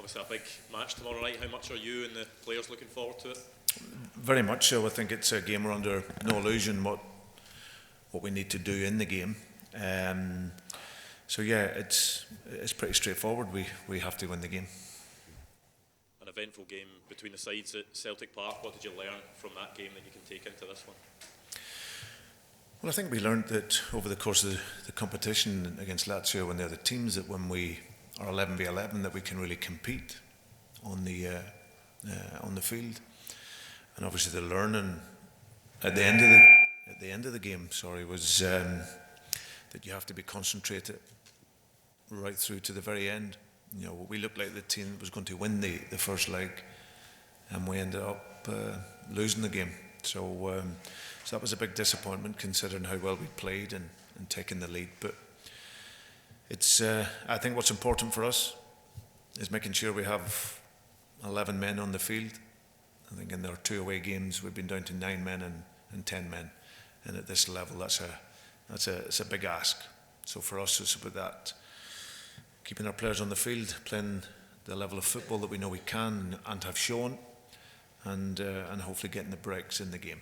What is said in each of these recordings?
obviously a big match tomorrow night. How much are you and the players looking forward to it? Very much so. I think it's a game we're under no illusion what we need to do in the game. So yeah, it's pretty straightforward. We have to win the game. An eventful game between the sides at Celtic Park. What did you learn from that game that you can take into this one? Well, I think we learned that over the course of the competition against Lazio and the other teams, that when we are 11v11, that we can really compete on the field. And obviously, the learning at the end of the game, was that you have to be concentrated right through to the very end. You know, we looked like the team that was going to win the first leg, and we ended up losing the game. So that was a big disappointment, considering how well we played and taken the lead. But it's I think what's important for us is making sure we have 11 men on the field. I think in our 2 away games we've been down to 9 men and 10 men, and at this level it's a big ask. So for us it's about that, keeping our players on the field, playing the level of football that we know we can and have shown, and hopefully getting the breaks in the game.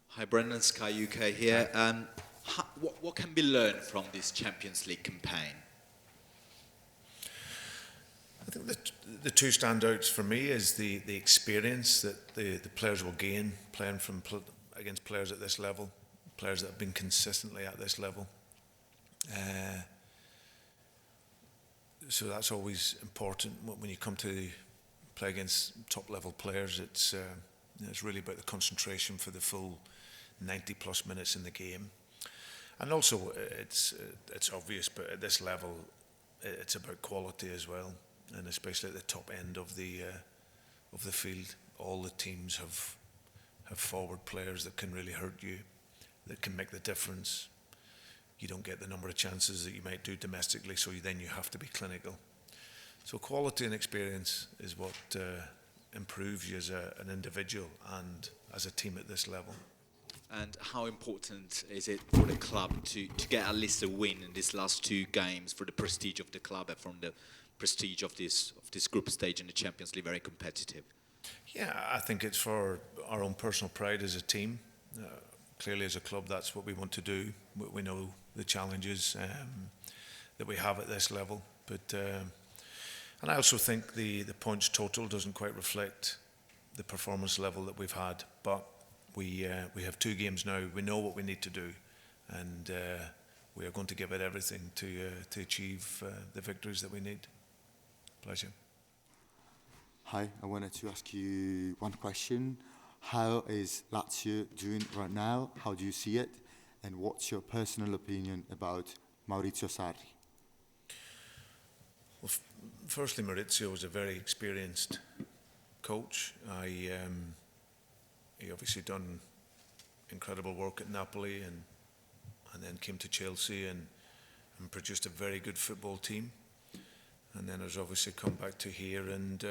Hi Brendan, Sky UK here. What can be learned from this Champions League campaign? I think the two standouts for me is the experience that the players will gain playing against players at this level, players that have been consistently at this level. So that's always important when you come to play against top level players. It's really about the concentration for the full 90 plus minutes in the game, and also it's obvious, but at this level it's about quality as well, and especially at the top end of the field. All the teams have forward players that can really hurt you, that can make the difference. You don't get the number of chances that you might do domestically, so then you have to be clinical. So quality and experience is what improves you as an individual and as a team at this level. And how important is it for the club to get at least a win in these last 2 games for the prestige of the club and from the prestige of this group stage in the Champions League, very competitive? Yeah, I think it's for our own personal pride as a team. Clearly as a club that's what we want to do. We know the challenges that we have at this level, but and I also think the points total doesn't quite reflect the performance level that we've had, but we have 2 games now. We know what we need to do, and we are going to give it everything to achieve the victories that we need. Pleasure. Hi, I wanted to ask you one question. How is Lazio doing right now? How do you see it? And what's your personal opinion about Maurizio Sarri? Well, firstly, Maurizio was a very experienced coach. He obviously done incredible work at Napoli and then came to Chelsea and produced a very good football team. And then has obviously come back to here, and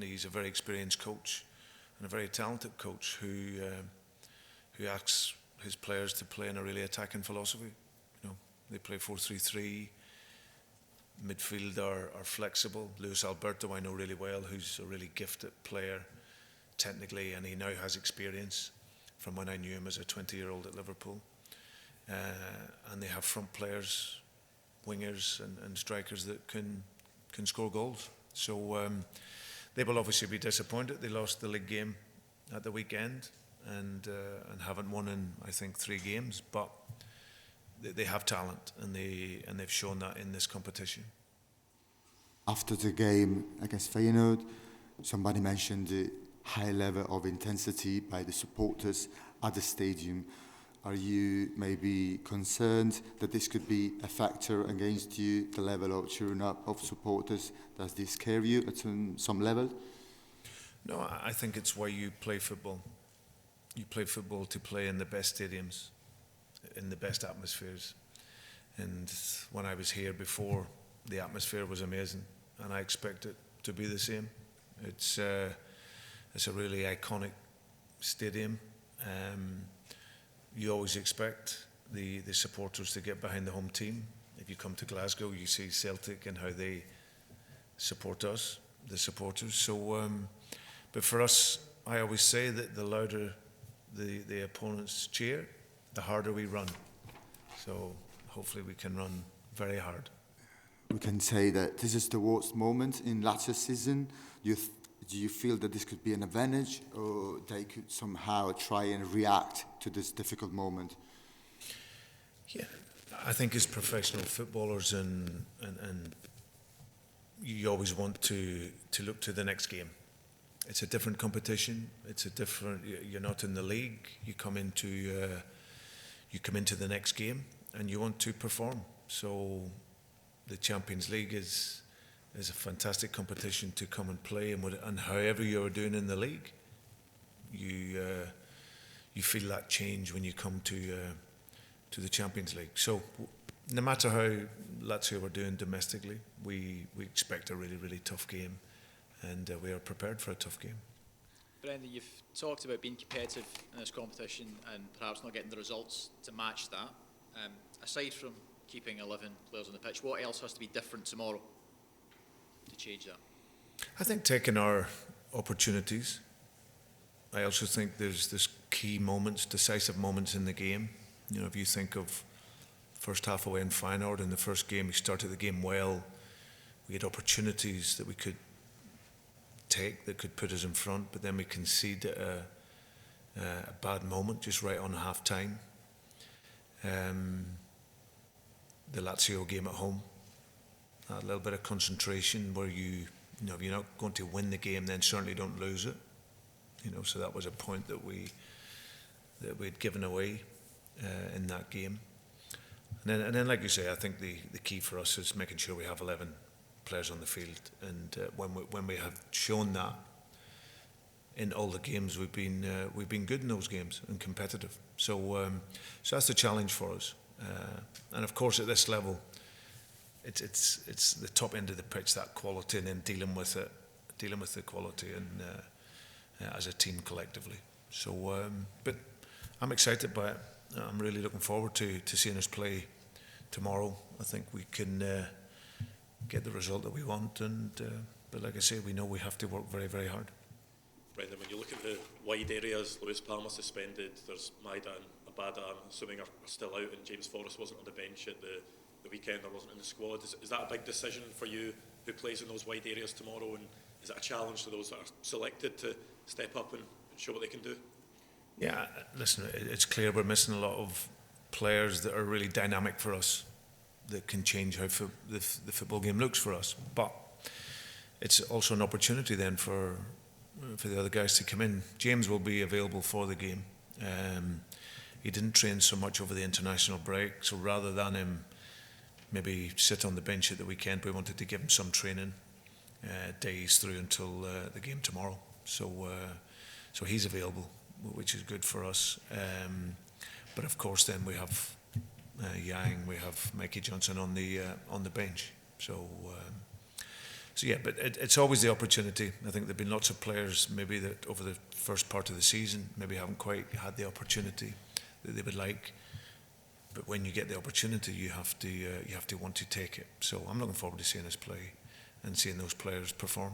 he's a very experienced coach and a very talented coach who asks his players to play in a really attacking philosophy. You know, they play 4-3-3. Midfield are flexible. Luis Alberto I know really well, who's a really gifted player technically, and he now has experience from when I knew him as a 20-year-old at Liverpool. And they have front players, wingers and strikers that can score goals. So they will obviously be disappointed. They lost the league game at the weekend and haven't won in, I think, 3 games. But they have talent, and they've shown that in this competition. After the game against Feyenoord, somebody mentioned the high level of intensity by the supporters at the stadium. Are you maybe concerned that this could be a factor against you, the level of cheering up of supporters? Does this scare you at some level? No, I think it's why you play football. You play football to play in the best stadiums, in the best atmospheres. And when I was here before, the atmosphere was amazing, and I expect it to be the same. It's a really iconic stadium. You always expect the supporters to get behind the home team. If you come to Glasgow, you see Celtic and how they support us, the supporters. So, but for us, I always say that the louder the opponents cheer, the harder we run. So hopefully we can run very hard. We can say that this is the worst moment in Lazio's season. Do you feel that this could be an advantage, or they could somehow try and react to this difficult moment? Yeah, I think as professional footballers, and you always want to look to the next game. It's a different competition. It's a different. You're not in the league. You come into the next game, and you want to perform. So, the Champions League is a fantastic competition to come and play, and however you're doing in the league, you feel that change when you come to the Champions League. So, no matter how Lazio are doing domestically, we expect a really, really tough game, and we are prepared for a tough game. Brendan, you've talked about being competitive in this competition and perhaps not getting the results to match that. Aside from keeping 11 players on the pitch, what else has to be different tomorrow to change that? I think taking our opportunities. I also think there's key moments, decisive moments in the game. You know, if you think of first half away in Feyenoord, in the first game, we started the game well. We had opportunities that we could take that could put us in front, but then we conceded a bad moment just right on half time. The Lazio game at home, a little bit of concentration where you know, if you're not going to win the game, then certainly don't lose it. You know, so that was a point that we'd given away in that game. And then, like you say, I think the key for us is making sure we have 11 players on the field, and when we have shown that in all the games, we've been good in those games and competitive. So that's the challenge for us. And of course, at this level, it's the top end of the pitch, that quality, and then dealing with the quality and as a team collectively. So, but I'm excited by it. I'm really looking forward to seeing us play tomorrow. I think we can get the result that we want, but like I say, we know we have to work very, very hard. Brendan, when you look at the wide areas, Luis Palma suspended, there's Maidan, Abada, I'm assuming are still out, and James Forrest wasn't on the bench at the weekend or wasn't in the squad. Is that a big decision for you, who plays in those wide areas tomorrow, and is that a challenge to those that are selected to step up and show what they can do? Yeah, listen, it's clear we're missing a lot of players that are really dynamic for us, that can change how the football game looks for us. But it's also an opportunity then for the other guys to come in. James will be available for the game. He didn't train so much over the international break, so rather than him maybe sit on the bench at the weekend, we wanted to give him some training days through until the game tomorrow. So he's available, which is good for us. But of course, then we have Yang, we have Mikey Johnson on the bench. So yeah, but it's always the opportunity. I think there've been lots of players maybe that over the first part of the season maybe haven't quite had the opportunity that they would like. But when you get the opportunity, you have to want to take it. So I'm looking forward to seeing us play and seeing those players perform.